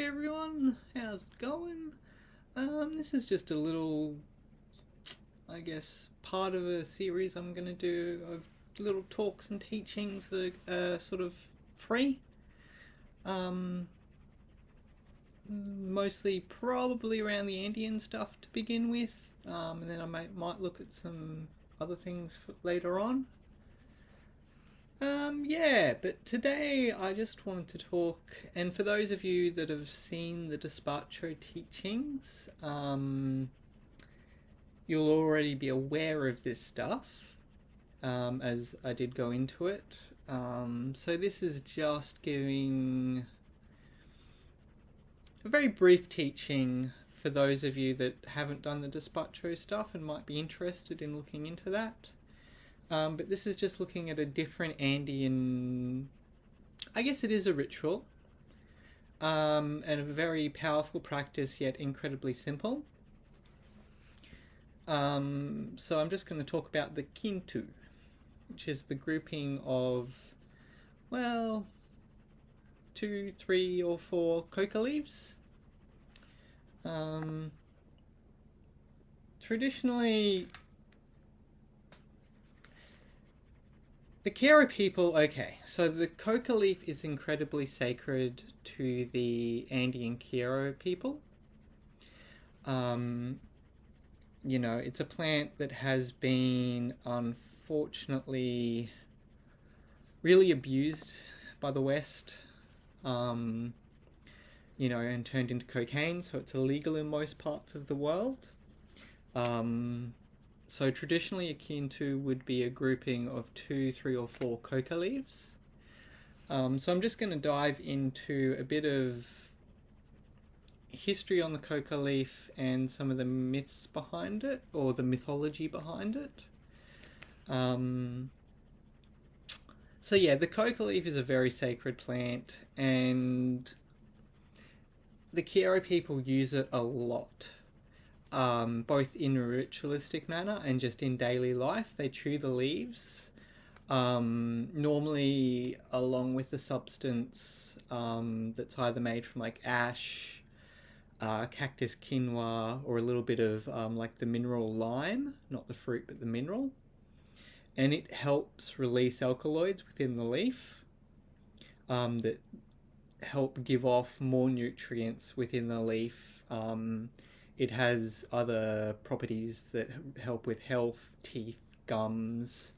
everyone, how's it going? This is just a little, I guess, part of a series I'm going to do of little talks and teachings that are sort of free. Um, Mostly probably around the Andean stuff to begin with, and then I might look at some other things later on. Yeah, but today I just wanted to talk, and for those of you that have seen the Despacho teachings, you'll already be aware of this stuff, as I did go into it. So this is just giving a very brief teaching for those of you that haven't done the Despacho stuff and might be interested in looking into that. But this is just looking at a different Andean, I guess it is a ritual, and a very powerful practice, yet incredibly simple. So I'm just going to talk about the Quintu, which is the grouping of, well, 2, 3, or 4 coca leaves. Traditionally, the Kero people, okay, so the coca leaf is incredibly sacred to the Andean Kero people. It's a plant that has been unfortunately really abused by the West, and turned into cocaine, so it's illegal in most parts of the world. So traditionally a Quintu would be a grouping of 2, 3, or 4 coca leaves. So I'm just going to dive into a bit of history on the coca leaf and some of the myths behind it, or the mythology behind it. So yeah, the coca leaf is a very sacred plant, and the Kero people use it a lot. Both in a ritualistic manner and just in daily life. They chew the leaves, normally along with the substance that's either made from like ash, cactus quinoa, or a little bit of like the mineral lime, not the fruit but the mineral. And it helps release alkaloids within the leaf that help give off more nutrients within the leaf. It has other properties that help with health, teeth, gums.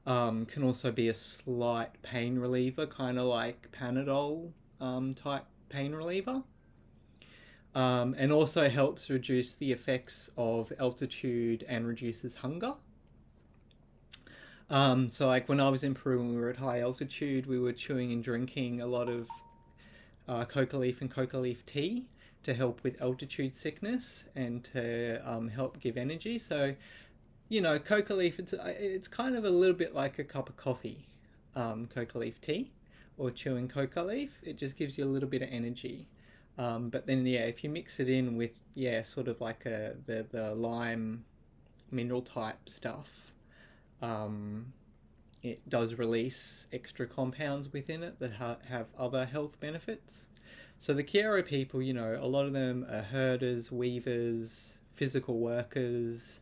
Can also be a slight pain reliever, kind of like Panadol type pain reliever. And also helps reduce the effects of altitude and reduces hunger. So like when I was in Peru and we were at high altitude, we were chewing and drinking a lot of coca leaf and coca leaf tea to help with altitude sickness and to help give energy. So, coca leaf, it's kind of a little bit like a cup of coffee, coca leaf tea, or chewing coca leaf. It just gives you a little bit of energy. But then, if you mix it in with, sort of like the lime mineral type stuff, it does release extra compounds within it that have other health benefits. So the Kero people, a lot of them are herders, weavers, physical workers,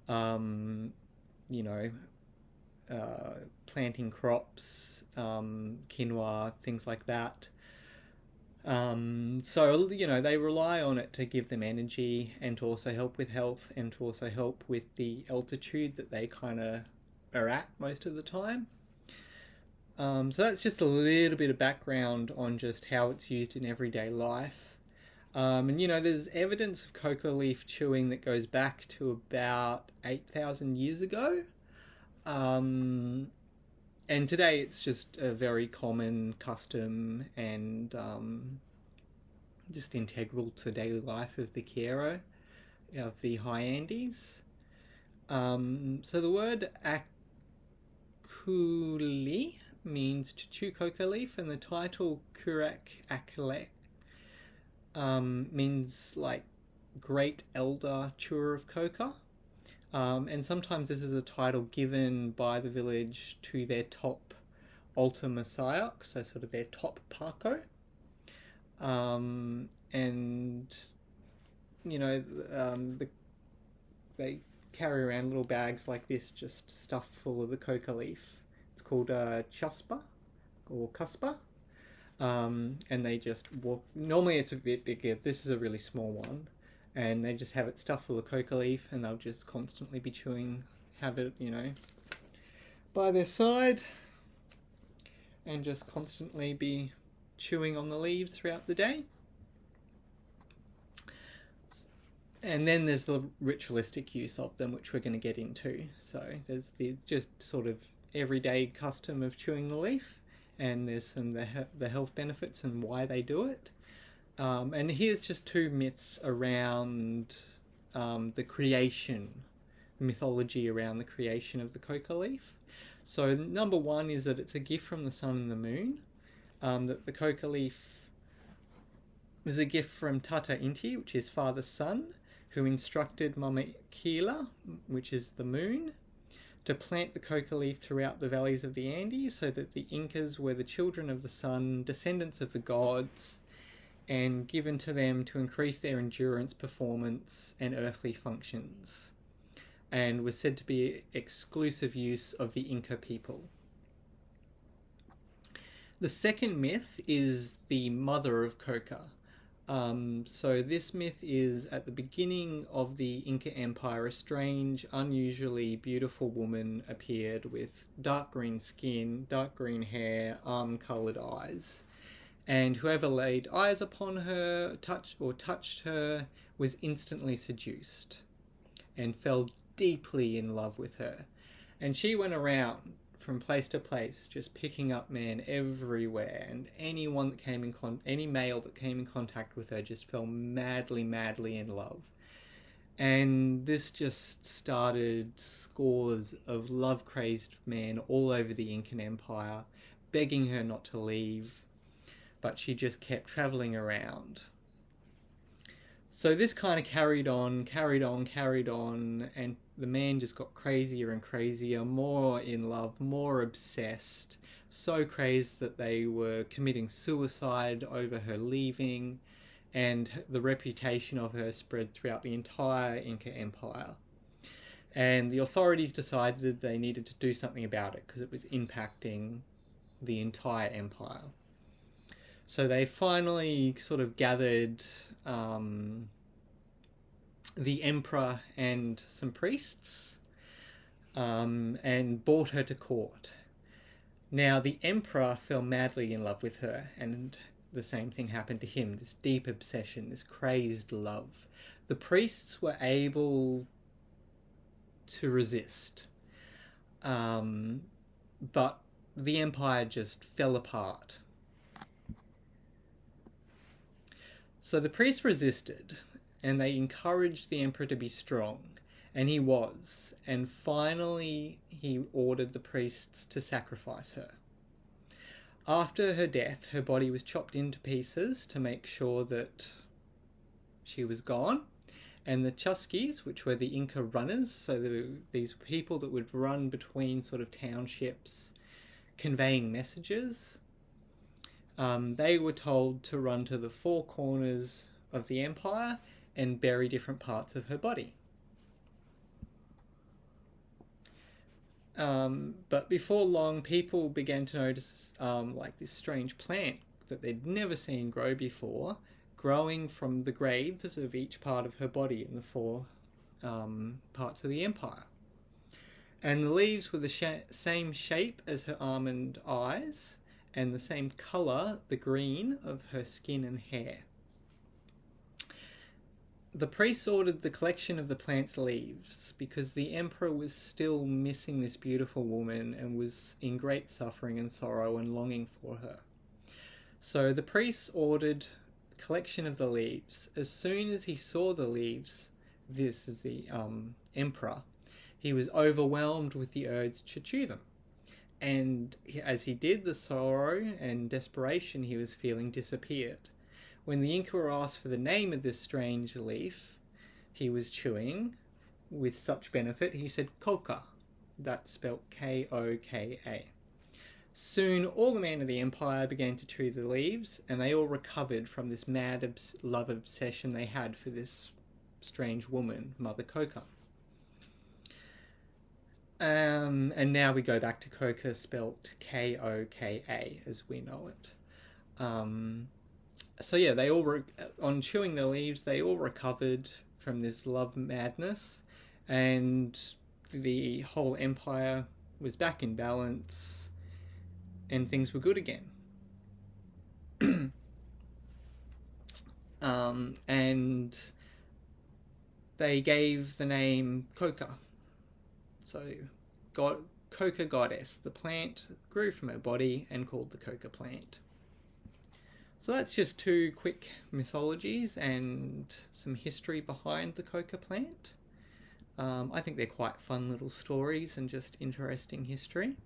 planting crops, quinoa, things like that. So, they rely on it to give them energy and to also help with health and to also help with the altitude that they kind of are at most of the time. So that's just a little bit of background on just how it's used in everyday life. And there's evidence of coca leaf chewing that goes back to about 8,000 years ago. And today it's just a very common custom and just integral to daily life of the Kero, of the high Andes. So the word akuli means to chew coca leaf, and the title Kurak Akale means like great elder chewer of coca. And sometimes this is a title given by the village to their top altar messiah, so sort of their top Paqo. And you know, they carry around little bags like this, just stuffed full of the coca leaf. It's called chuspa or cuspa. And they just walk. Normally it's a bit bigger. This is a really small one, and they just have it stuffed full of coca leaf, and they'll just constantly be chewing, have it, by their side, and just constantly be chewing on the leaves throughout the day. And then there's the ritualistic use of them, which we're going to get into. So there's the just sort of everyday custom of chewing the leaf, and there's some the health benefits and why they do it. And here's just two myths around the creation, mythology around the creation of the coca leaf. So number one is that it's a gift from the sun and the moon. That the coca leaf is a gift from Tata Inti, which is Father Sun, who instructed Mama Kila, which is the moon, to plant the coca leaf throughout the valleys of the Andes, so that the Incas were the children of the sun, descendants of the gods, and given to them to increase their endurance, performance, and earthly functions, and was said to be exclusive use of the Inca people. The second myth is the mother of coca. So this myth is at the beginning of the Inca Empire. A strange, unusually beautiful woman appeared with dark green skin, dark green hair, almond-coloured eyes. And whoever laid eyes upon her, touched her, was instantly seduced and fell deeply in love with her. And she went around from place to place, just picking up men everywhere, and any male that came in contact with her just fell madly in love. And this just started scores of love-crazed men all over the Incan Empire, begging her not to leave, but she just kept travelling around. So this kind of carried on, and the man just got crazier and crazier, more in love, more obsessed, so crazed that they were committing suicide over her leaving, and the reputation of her spread throughout the entire Inca Empire. And the authorities decided they needed to do something about it because it was impacting the entire empire. So they finally sort of gathered the emperor and some priests and brought her to court. Now the emperor fell madly in love with her, and the same thing happened to him, this deep obsession, this crazed love. The priests were able to resist, but the empire just fell apart. So the priests resisted, and they encouraged the emperor to be strong, and he was. And finally, he ordered the priests to sacrifice her. After her death, her body was chopped into pieces to make sure that she was gone. And the Chusquis, which were the Inca runners, so these people that would run between sort of townships, conveying messages, they were told to run to the four corners of the empire and bury different parts of her body. But before long, people began to notice like this strange plant that they'd never seen grow before, growing from the graves of each part of her body in the four parts of the empire. And the leaves were the same shape as her almond eyes, and the same colour, the green, of her skin and hair. The priests ordered the collection of the plant's leaves because the emperor was still missing this beautiful woman and was in great suffering and sorrow and longing for her. So the priests ordered collection of the leaves. As soon as he saw the leaves, this is the emperor, he was overwhelmed with the urge to chew them. And as he did, the sorrow and desperation he was feeling disappeared. When the Inca were asked for the name of this strange leaf he was chewing with such benefit, he said Coca. That's spelt Koka. Soon, all the men of the empire began to chew the leaves, and they all recovered from this mad love obsession they had for this strange woman, Mother Coca. And now we go back to Coca, spelt Koka, as we know it. So yeah, they all on chewing the leaves, they all recovered from this love madness, and the whole empire was back in balance, and things were good again. And they gave the name Coca. So, Coca goddess, the plant grew from her body and called the Coca plant. So that's just 2 quick mythologies and some history behind the Coca plant. I think they're quite fun little stories and just interesting history.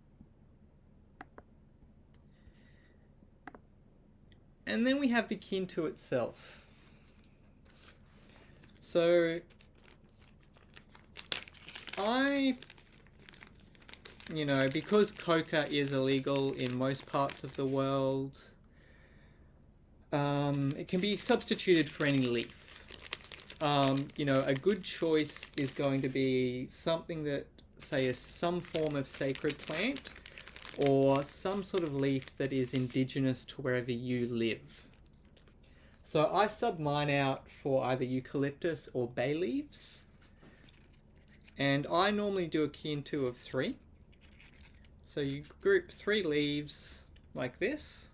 And then we have the Kintu itself. So because Coca is illegal in most parts of the world, it can be substituted for any leaf. A good choice is going to be something that, say, is some form of sacred plant, or some sort of leaf that is indigenous to wherever you live. So I sub mine out for either eucalyptus or bay leaves. And I normally do a Kintu of 3. So you group 3 leaves like this.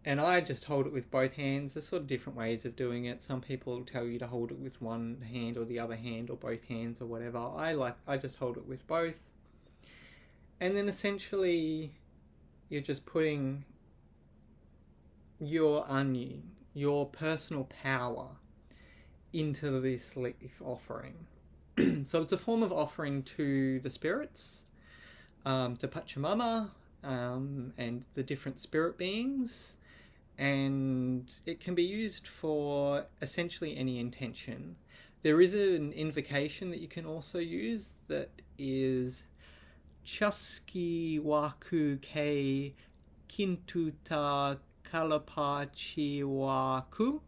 And I just hold it with both hands. There's sort of different ways of doing it. Some people will tell you to hold it with one hand or the other hand or both hands or whatever. I just hold it with both. And then essentially you're just putting your onion, your personal power, into this leaf offering. So it's a form of offering to the spirits, to Pachamama, and the different spirit beings. And it can be used for essentially any intention. There is an invocation that you can also use that is Chaski Waku Ke Kintuta Kalapachi Waku,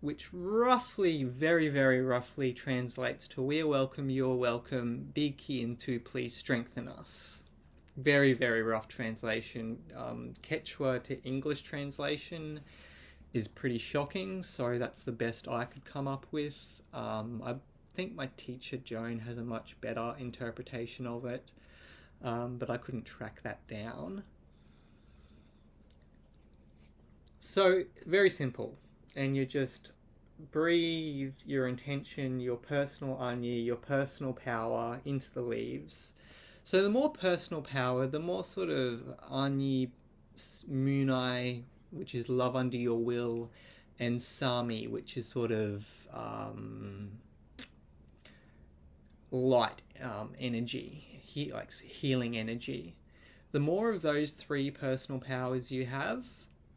which roughly, very, very roughly translates to "We are welcome, you are welcome, big Kintu, please strengthen us." Very, very rough translation. Quechua to English translation is pretty shocking, so that's the best I could come up with. I think my teacher Joan has a much better interpretation of it, but I couldn't track that down. So, very simple, and you just breathe your intention, your personal anya, your personal power into the leaves. So the more personal power, the more sort of Anyi Munai, which is love under your will, and Sami, which is sort of light energy, like healing energy. The more of those 3 personal powers you have,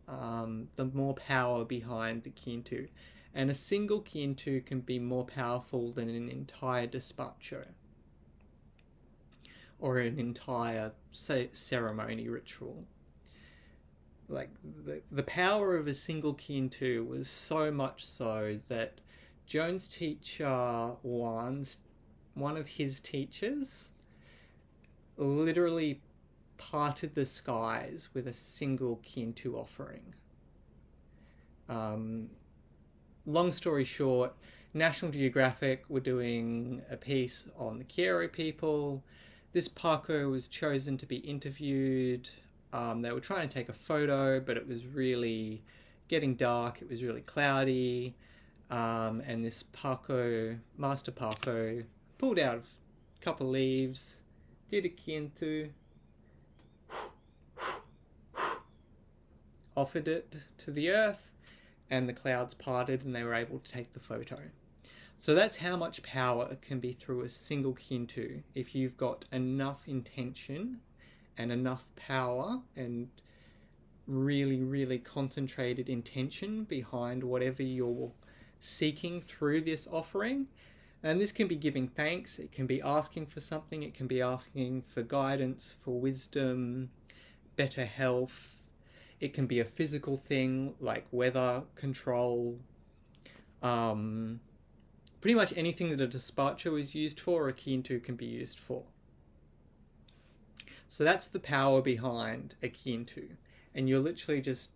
the more power behind the Kintu. And a single Kintu can be more powerful than an entire despacho, or an entire ceremony ritual. Like, the power of a single Kintu was so much so that Joan's teacher, one of his teachers, literally parted the skies with a single Kintu offering. Long story short, National Geographic were doing a piece on the Kiero people. This Paqo was chosen to be interviewed. They were trying to take a photo, but it was really getting dark. It was really cloudy. And this Paqo, Master Paqo, pulled out a couple of leaves, did a Kintu, offered it to the earth, and the clouds parted and they were able to take the photo. So that's how much power can be through a single Kintu if you've got enough intention and enough power and really, really concentrated intention behind whatever you're seeking through this offering. And this can be giving thanks, it can be asking for something, it can be asking for guidance, for wisdom, better health. It can be a physical thing like weather control. Pretty much anything that a despacho is used for, a Kintu can be used for. So that's the power behind a Kintu. And you're literally just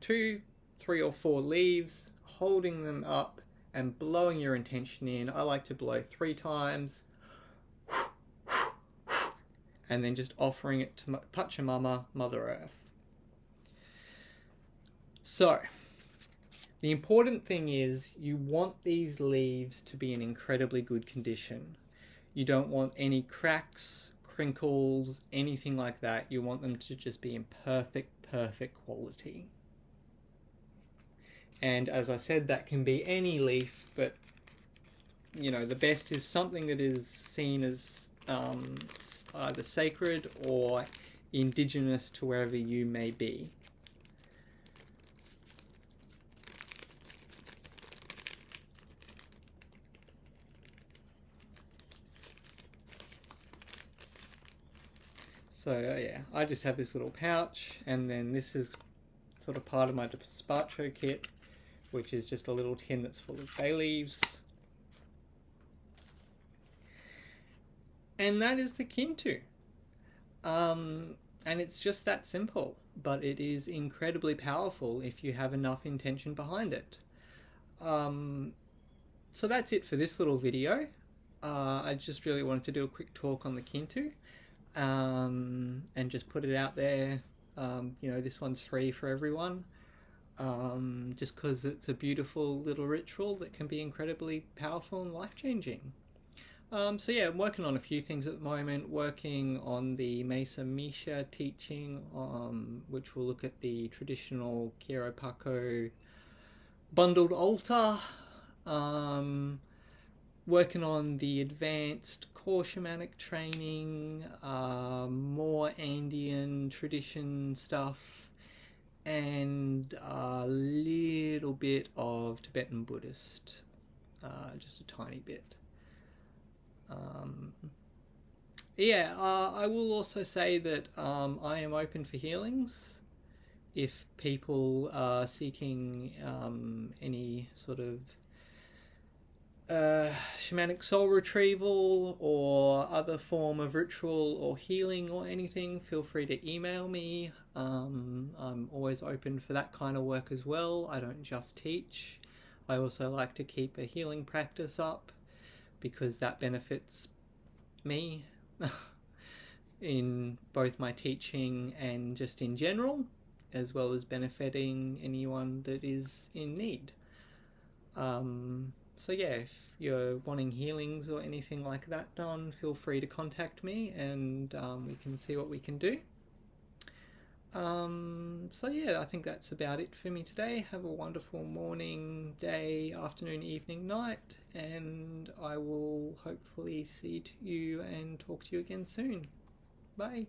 2, 3 or 4 leaves, holding them up and blowing your intention in. I like to blow 3 times. And then just offering it to Pachamama, Mother Earth. So, the important thing is you want these leaves to be in incredibly good condition. You don't want any cracks, crinkles, anything like that. You want them to just be in perfect quality. And as I said, that can be any leaf, but you know, the best is something that is seen as either sacred or indigenous to wherever you may be. So yeah, I just have this little pouch, and then this is sort of part of my despacho kit, which is just a little tin that's full of bay leaves. And that is the Kintu. And it's just that simple, but it is incredibly powerful if you have enough intention behind it. So that's it for this little video. I just really wanted to do a quick talk on the Kintu, and just put it out there. You know, this one's free for everyone. Just because it's a beautiful little ritual that can be incredibly powerful and life-changing. So yeah, I'm working on a few things at the moment, working on the Mesa Misha teaching, which will look at the traditional Kiro Paqo bundled altar, working on the advanced core shamanic training, more Andean tradition stuff, and a little bit of Tibetan Buddhist, just a tiny bit. I will also say that I am open for healings. If people are seeking any sort of shamanic soul retrieval or other form of ritual or healing or anything, feel free to email me. I'm always open for that kind of work as well. I don't just teach. I also like to keep a healing practice up because that benefits me in both my teaching and just in general, as well as benefiting anyone that is in need. So yeah, if you're wanting healings or anything like that done, feel free to contact me, and we can see what we can do. So yeah, I think that's about it for me today. Have a wonderful morning, day, afternoon, evening, night, and I will hopefully see you and talk to you again soon. Bye.